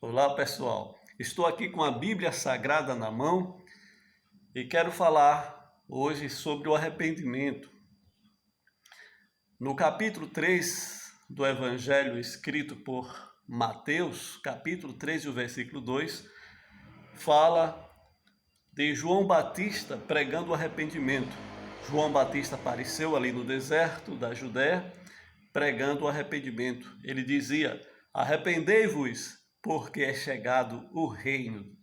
Olá, pessoal. Estou aqui com a Bíblia Sagrada na mão e quero falar hoje sobre o arrependimento. No capítulo 3 do Evangelho escrito por Mateus, capítulo 3 e o versículo 2, fala de João Batista pregando o arrependimento. João Batista apareceu ali no deserto da Judéia pregando o arrependimento. Ele dizia: arrependei-vos, porque é chegado o reino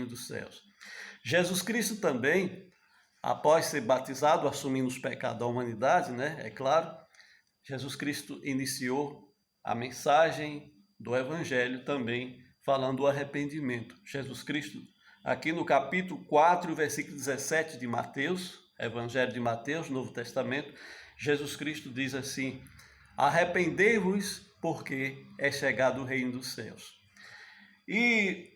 dos céus. Jesus Cristo também, após ser batizado, assumindo os pecados da humanidade, É claro, Jesus Cristo iniciou a mensagem do Evangelho também, falando do arrependimento. Jesus Cristo, aqui no capítulo 4, versículo 17 de Mateus, Evangelho de Mateus, Novo Testamento, Jesus Cristo diz assim: arrependei-vos, porque é chegado o reino dos céus. E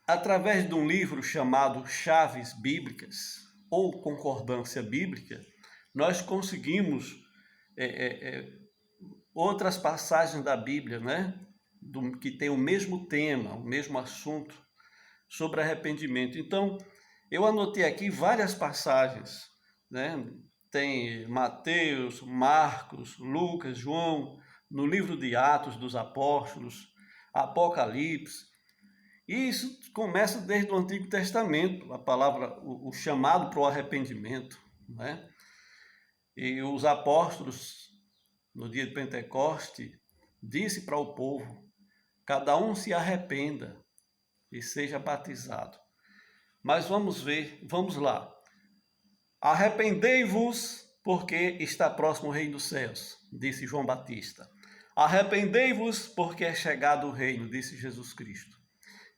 através de um livro chamado Chaves Bíblicas ou Concordância Bíblica, nós conseguimos outras passagens da Bíblia, que tem o mesmo tema, o mesmo assunto sobre arrependimento. Então, eu anotei aqui várias passagens, Tem Mateus, Marcos, Lucas, João, no livro de Atos dos Apóstolos, Apocalipse. E isso começa desde o Antigo Testamento, a palavra, o chamado para o arrependimento, E os apóstolos, no dia de Pentecoste, disse para o povo: cada um se arrependa e seja batizado. Mas vamos lá. Arrependei-vos, porque está próximo o reino dos céus, disse João Batista. Arrependei-vos, porque é chegado o reino, disse Jesus Cristo.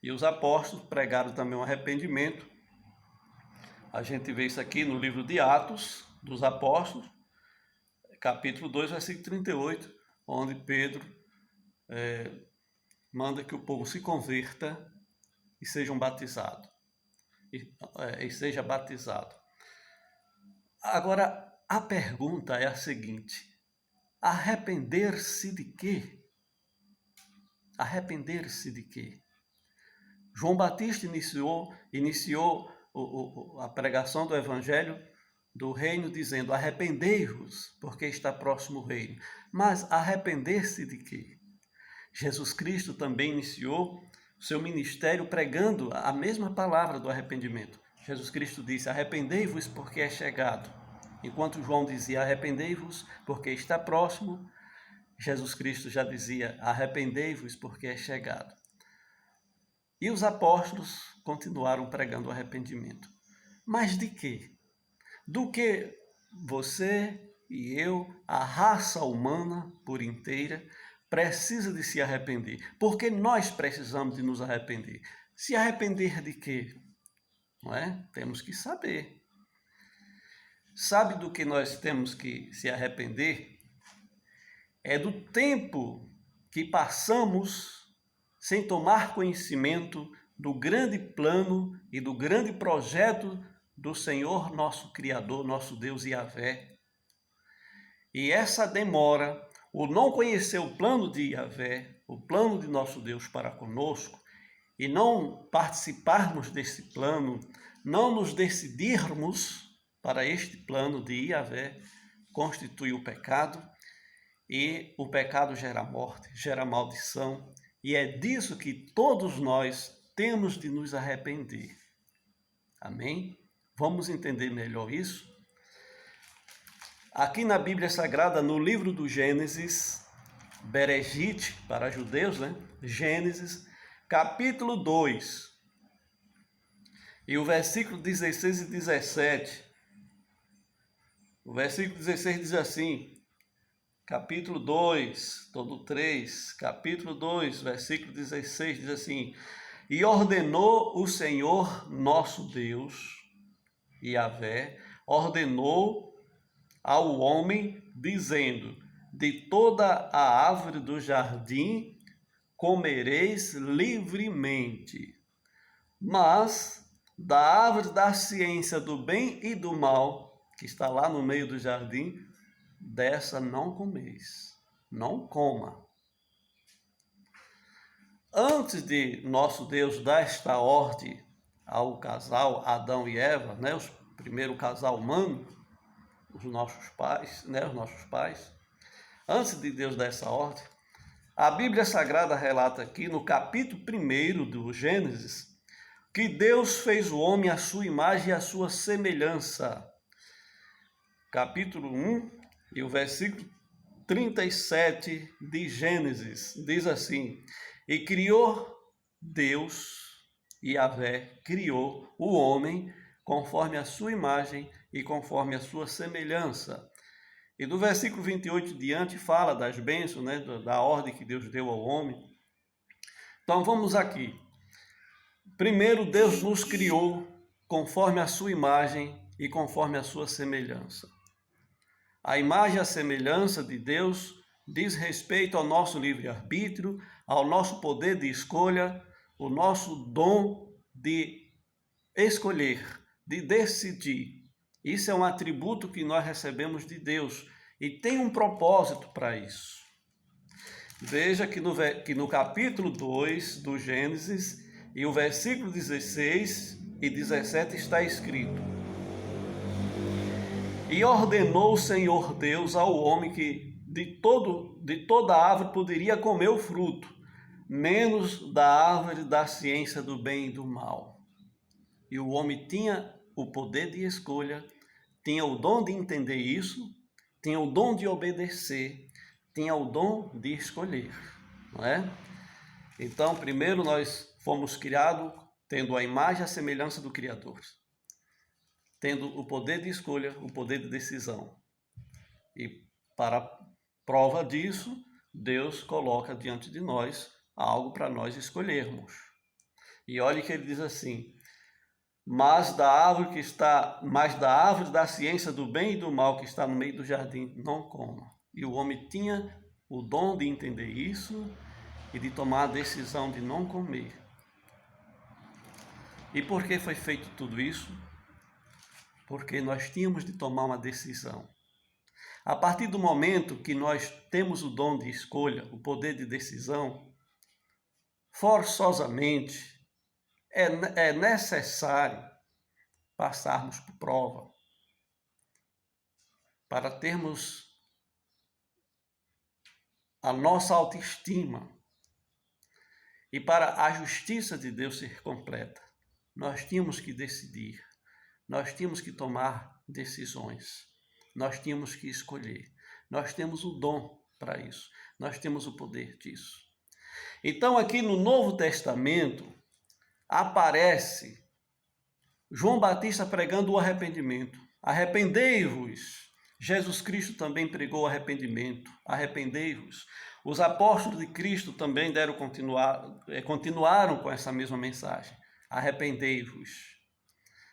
E os apóstolos pregaram também um arrependimento. A gente vê isso aqui no livro de Atos dos Apóstolos, capítulo 2, versículo 38, onde Pedro manda que o povo se converta e sejam batizados. E seja batizado. Agora, a pergunta é a seguinte: arrepender-se de quê? Arrepender-se de quê? João Batista iniciou a pregação do Evangelho do Reino dizendo: arrependei-vos, porque está próximo o reino. Mas arrepender-se de quê? Jesus Cristo também iniciou seu ministério pregando a mesma palavra do arrependimento. Jesus Cristo disse: arrependei-vos, porque é chegado. Enquanto João dizia: arrependei-vos, porque está próximo, Jesus Cristo já dizia: arrependei-vos, porque é chegado. E os apóstolos continuaram pregando o arrependimento. Mas de quê? Do que você e eu, a raça humana por inteira, precisa de se arrepender? Porque nós precisamos de nos arrepender. Se arrepender de quê? Não é? Temos que saber. Sabe do que nós temos que se arrepender? É do tempo que passamos sem tomar conhecimento do grande plano e do grande projeto do Senhor, nosso Criador, nosso Deus Yahvé. E essa demora, o não conhecer o plano de Yahvé, o plano de nosso Deus para conosco, e não participarmos desse plano, não nos decidirmos para este plano de Yahvé, constitui o pecado, e o pecado gera morte, gera maldição, e é disso que todos nós temos de nos arrepender. Amém? Vamos entender melhor isso? Aqui na Bíblia Sagrada, no livro do Gênesis, Bereshit, para judeus, Gênesis, capítulo 2, e o versículo 16 e 17. O versículo 16 diz assim: capítulo 2, todo 3, capítulo 2, versículo 16, diz assim: e ordenou o Senhor nosso Deus, Yahvé, ordenou ao homem, dizendo: de toda a árvore do jardim comereis livremente, mas da árvore da ciência do bem e do mal, que está lá no meio do jardim, dessa não comeis, não coma. antes de nosso Deus dar esta ordem ao casal Adão e Eva, né, o primeiro casal humano, os nossos pais, antes de Deus dar essa ordem, a Bíblia Sagrada relata aqui no capítulo 1 do Gênesis que Deus fez o homem à sua imagem e à sua semelhança. Capítulo 1 e o versículo 37 de Gênesis diz assim: e criou Deus, Yahvé, criou o homem conforme a sua imagem e conforme a sua semelhança. E do versículo 28 diante fala das bênçãos, né, da ordem que Deus deu ao homem. Então vamos aqui. Primeiro, Deus nos criou conforme a sua imagem e conforme a sua semelhança. A imagem e a semelhança de Deus diz respeito ao nosso livre-arbítrio, ao nosso poder de escolha, o nosso dom de escolher, de decidir. Isso é um atributo que nós recebemos de Deus e tem um propósito para isso. Veja que no capítulo 2 do Gênesis e o versículo 16 e 17 está escrito: e ordenou o Senhor Deus ao homem que de toda árvore poderia comer o fruto, menos da árvore da ciência do bem e do mal. E o homem tinha o poder de escolha, tinha o dom de entender isso, tinha o dom de obedecer, tinha o dom de escolher, não é? Então, primeiro nós fomos criados tendo a imagem e a semelhança do Criador, tendo o poder de escolha, o poder de decisão. E para prova disso, Deus coloca diante de nós algo para nós escolhermos. E olhe que ele diz assim: mas da árvore da ciência do bem e do mal que está no meio do jardim, não coma. E o homem tinha o dom de entender isso e de tomar a decisão de não comer. E por que foi feito tudo isso? Porque nós tínhamos de tomar uma decisão. A partir do momento que nós temos o dom de escolha, o poder de decisão, forçosamente é necessário passarmos por prova para termos a nossa autoestima e para a justiça de Deus ser completa. Nós tínhamos que decidir, nós tínhamos que tomar decisões, nós tínhamos que escolher. Nós temos o dom para isso, nós temos o poder disso. Então aqui no Novo Testamento aparece João Batista pregando o arrependimento. Arrependei-vos. Jesus Cristo também pregou o arrependimento. Arrependei-vos. Os apóstolos de Cristo também continuaram com essa mesma mensagem. Arrependei-vos.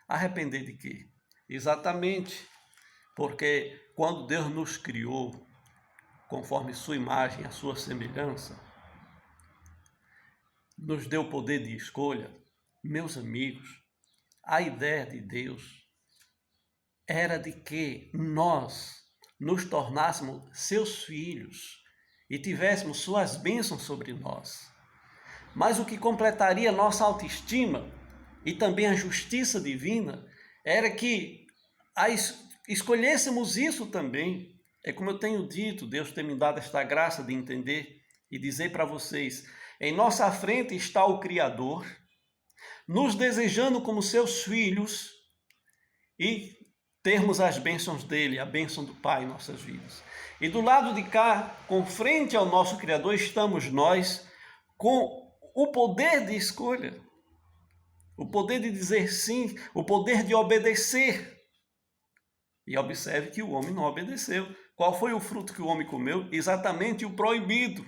Arrepender de quê? Exatamente porque quando Deus nos criou conforme sua imagem, a sua semelhança, nos deu poder de escolha, meus amigos, a ideia de Deus era de que nós nos tornássemos seus filhos e tivéssemos suas bênçãos sobre nós. Mas o que completaria nossa autoestima e também a justiça divina era que escolhêssemos isso também. É como eu tenho dito, Deus tem me dado esta graça de entender e dizer para vocês: em nossa frente está o Criador, nos desejando como seus filhos e termos as bênçãos dele, a bênção do Pai em nossas vidas. E do lado de cá, com frente ao nosso Criador, estamos nós com o poder de escolha, o poder de dizer sim, o poder de obedecer. E observe que o homem não obedeceu. Qual foi o fruto que o homem comeu? Exatamente o proibido.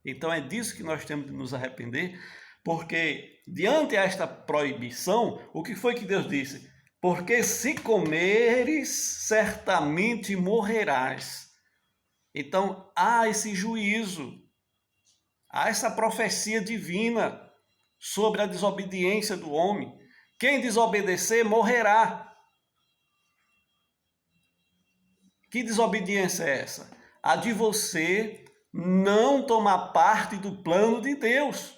Então é disso que nós temos de nos arrepender, porque diante desta proibição, o que foi que Deus disse? Porque se comeres, certamente morrerás. Então há esse juízo, há essa profecia divina sobre a desobediência do homem. Quem desobedecer morrerá. Que desobediência é essa? A de você não tomar parte do plano de Deus.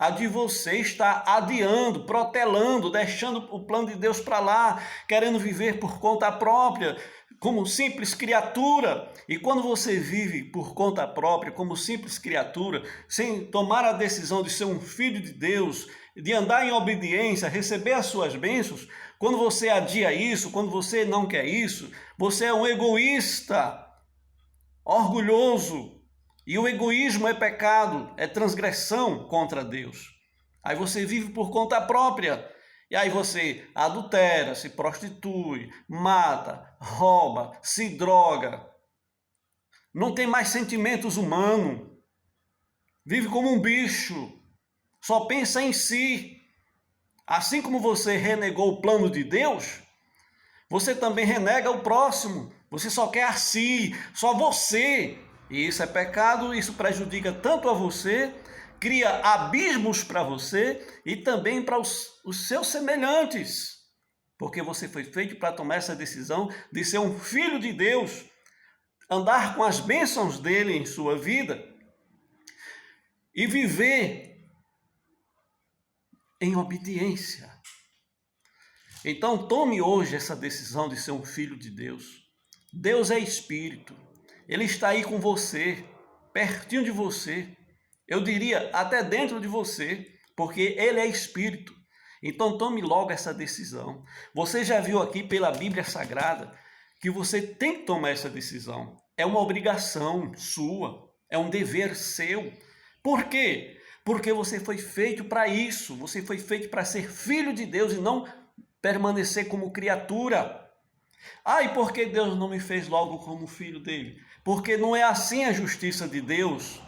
A de você está adiando, protelando, deixando o plano de Deus para lá, querendo viver por conta própria, como simples criatura. E quando você vive por conta própria, como simples criatura, sem tomar a decisão de ser um filho de Deus, de andar em obediência, receber as suas bênçãos, quando você adia isso, quando você não quer isso, você é um egoísta, orgulhoso. E o egoísmo é pecado, é transgressão contra Deus. Aí você vive por conta própria. E aí você adultera, se prostitui, mata, rouba, se droga. Não tem mais sentimentos humanos. Vive como um bicho. Só pensa em si. Assim como você renegou o plano de Deus, você também renega o próximo. Você só quer a si, só você. E isso é pecado, isso prejudica tanto a você, cria abismos para você e também para os seus semelhantes. Porque você foi feito para tomar essa decisão de ser um filho de Deus, andar com as bênçãos dele em sua vida e viver em obediência. Então tome hoje essa decisão de ser um filho de Deus. Deus é Espírito. Ele está aí com você, pertinho de você. Eu diria até dentro de você, porque Ele é Espírito. Então tome logo essa decisão. Você já viu aqui pela Bíblia Sagrada que você tem que tomar essa decisão. É uma obrigação sua, é um dever seu. Por quê? Porque você foi feito para isso. Você foi feito para ser filho de Deus e não permanecer como criatura. Ah, e por que Deus não me fez logo como filho dele? Porque não é assim a justiça de Deus.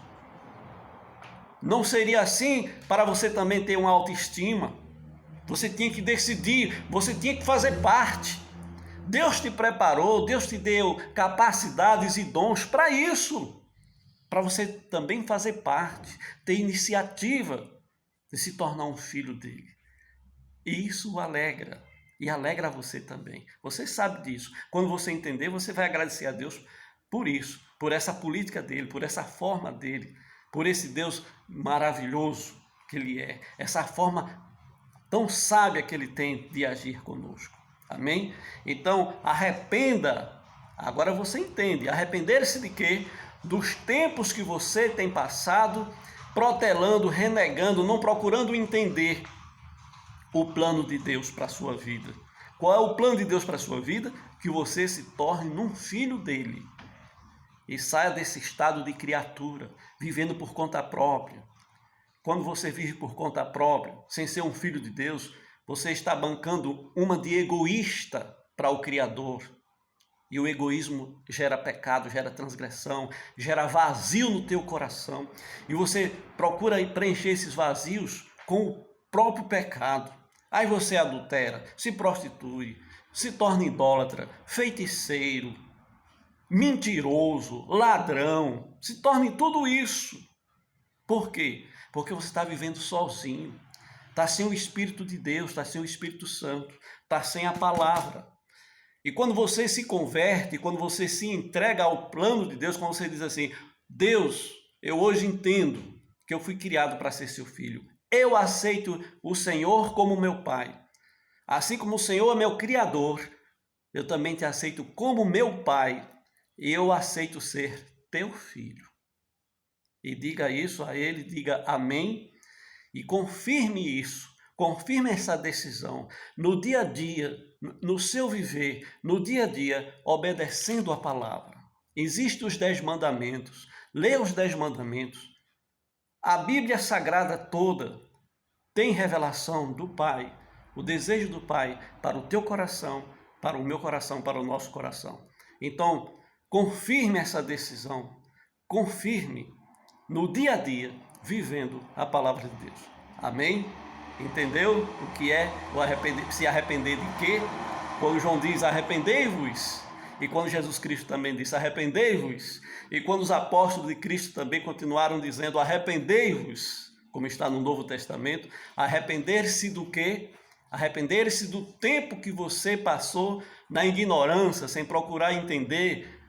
Não seria assim para você também ter uma autoestima. Você tinha que decidir, você tinha que fazer parte. Deus te preparou, Deus te deu capacidades e dons para isso. Para você também fazer parte, ter iniciativa de se tornar um filho dele. E isso o alegra. E alegra você também. Você sabe disso. Quando você entender, você vai agradecer a Deus por isso, por essa política dele, por essa forma dele, por esse Deus maravilhoso que ele é, essa forma tão sábia que ele tem de agir conosco. Amém? Então, arrependa. Agora você entende. Arrepender-se de quê? Dos tempos que você tem passado protelando, renegando, não procurando entender o plano de Deus para a sua vida. Qual é o plano de Deus para a sua vida? Que você se torne um filho dele e saia desse estado de criatura, vivendo por conta própria. Quando você vive por conta própria, sem ser um filho de Deus, você está bancando uma de egoísta para o Criador. E o egoísmo gera pecado, gera transgressão, gera vazio no teu coração. E você procura preencher esses vazios com o próprio pecado. Aí você adultera, se prostitui, se torna idólatra, feiticeiro, mentiroso, ladrão, se torna tudo isso. Por quê? Porque você está vivendo sozinho, está sem o Espírito de Deus, está sem o Espírito Santo, está sem a palavra. E quando você se converte, quando você se entrega ao plano de Deus, quando você diz assim, Deus, eu hoje entendo que eu fui criado para ser seu filho. Eu aceito o Senhor como meu Pai. Assim como o Senhor é meu Criador, eu também te aceito como meu Pai. E eu aceito ser teu filho. E diga isso a Ele, diga amém. E confirme isso, confirme essa decisão no dia a dia, no seu viver, no dia a dia, obedecendo a palavra. Existem os 10 mandamentos. Leia os 10 mandamentos. A Bíblia Sagrada toda tem revelação do Pai, o desejo do Pai para o teu coração, para o meu coração, para o nosso coração. Então, confirme essa decisão, confirme no dia a dia, vivendo a palavra de Deus. Amém? Entendeu o que é o arrepender? Se arrepender de quê? Quando João diz arrependei-vos, e quando Jesus Cristo também disse arrependei-vos, e quando os apóstolos de Cristo também continuaram dizendo arrependei-vos, como está no Novo Testamento, arrepender-se do quê? Arrepender-se do tempo que você passou na ignorância, sem procurar entender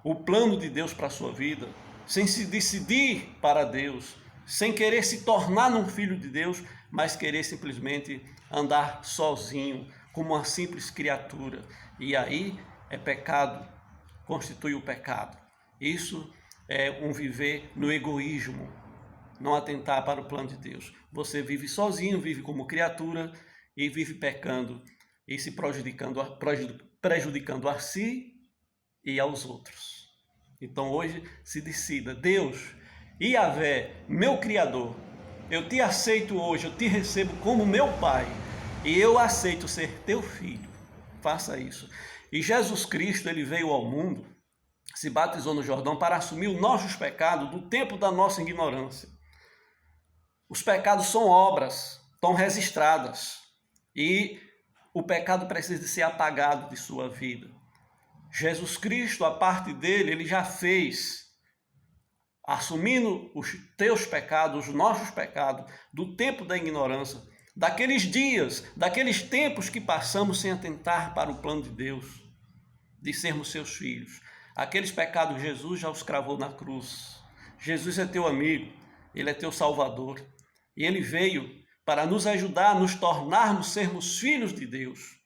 o plano de Deus para a sua vida, sem se decidir para Deus, sem querer se tornar um filho de Deus, mas querer simplesmente andar sozinho, como uma simples criatura. E aí é pecado, constitui o pecado. Isso é um viver no egoísmo, não atentar para o plano de Deus. Você vive sozinho, vive como criatura e vive pecando e se prejudicando a si e aos outros. Então hoje se decida: Deus, Yahvé, meu Criador, eu te aceito hoje, eu te recebo como meu Pai e eu aceito ser teu filho. Faça isso. E Jesus Cristo, ele veio ao mundo, se batizou no Jordão para assumir os nossos pecados do tempo da nossa ignorância. Os pecados são obras, estão registradas e o pecado precisa ser apagado de sua vida. Jesus Cristo, a parte dele, ele já fez, assumindo os teus pecados, os nossos pecados, do tempo da ignorância, daqueles dias, daqueles tempos que passamos sem atentar para o plano de Deus, de sermos seus filhos. Aqueles pecados Jesus já os cravou na cruz. Jesus é teu amigo, ele é teu salvador. E ele veio para nos ajudar a nos tornarmos, sermos filhos de Deus.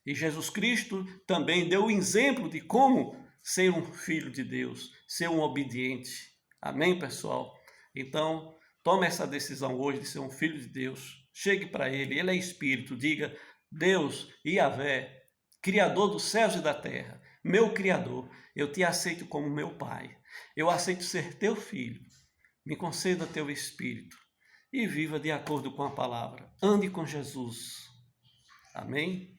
E Jesus Cristo também deu o exemplo de como ser um filho de Deus, ser um obediente. Amém, pessoal? Então, tome essa decisão hoje de ser um filho de Deus. Chegue para ele, ele é Espírito. Diga: Deus, Yahvé, Criador dos céus e da terra, meu Criador, eu te aceito como meu Pai. Eu aceito ser teu filho. Me conceda teu Espírito e viva de acordo com a palavra. Ande com Jesus. Amém?